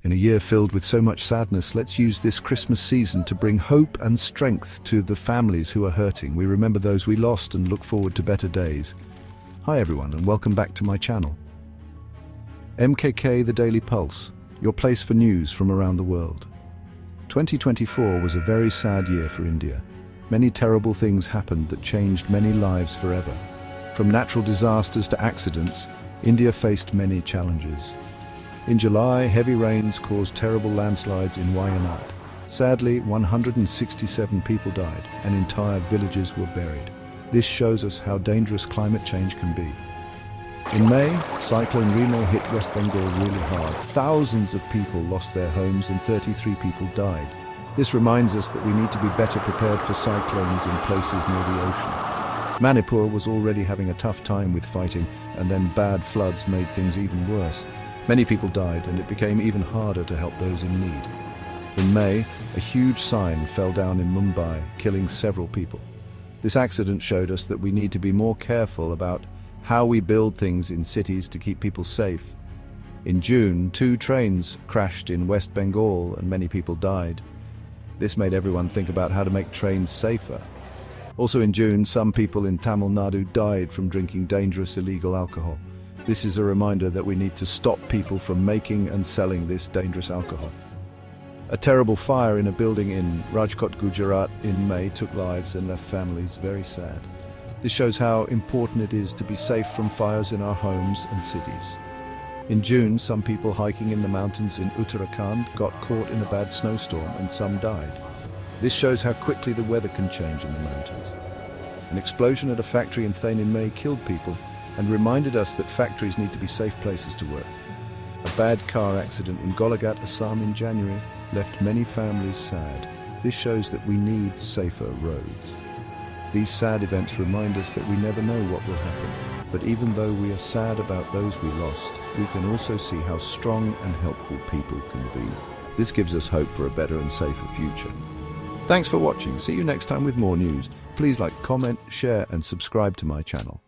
In a year filled with so much sadness, let's use this Christmas season to bring hope and strength to the families who are hurting. We remember those we lost and look forward to better days. Hi everyone, and welcome back to my channel. MKK, the Daily Pulse, your place for news from around the world. 2024 was a very sad year for India. Many terrible things happened that changed many lives forever. From natural disasters to accidents, India faced many challenges. In July, heavy rains caused terrible landslides in Wayanad. Sadly, 167 people died and entire villages were buried. This shows us how dangerous climate change can be. In May, Cyclone Remal hit West Bengal really hard. Thousands of people lost their homes and 33 people died. This reminds us that we need to be better prepared for cyclones in places near the ocean. Manipur was already having a tough time with fighting, and then bad floods made things even worse. Many people died, and it became even harder to help those in need. In May, a huge sign fell down in Mumbai, killing several people. This accident showed us that we need to be more careful about how we build things in cities to keep people safe. In June, 2 trains crashed in West Bengal and many people died. This made everyone think about how to make trains safer. Also in June, some people in Tamil Nadu died from drinking dangerous illegal alcohol. This is a reminder that we need to stop people from making and selling this dangerous alcohol. A terrible fire in a building in Rajkot, Gujarat in May took lives and left families very sad. This shows how important it is to be safe from fires in our homes and cities. In June, some people hiking in the mountains in Uttarakhand got caught in a bad snowstorm and some died. This shows how quickly the weather can change in the mountains. An explosion at a factory in Thane in May killed people and reminded us that factories need to be safe places to work. A bad car accident in Golaghat, Assam in January left many families sad. This shows that we need safer roads. These sad events remind us that we never know what will happen. But even though we are sad about those we lost, we can also see how strong and helpful people can be. This gives us hope for a better and safer future. Thanks for watching. See you next time with more news. Please like, comment, share and subscribe to my channel.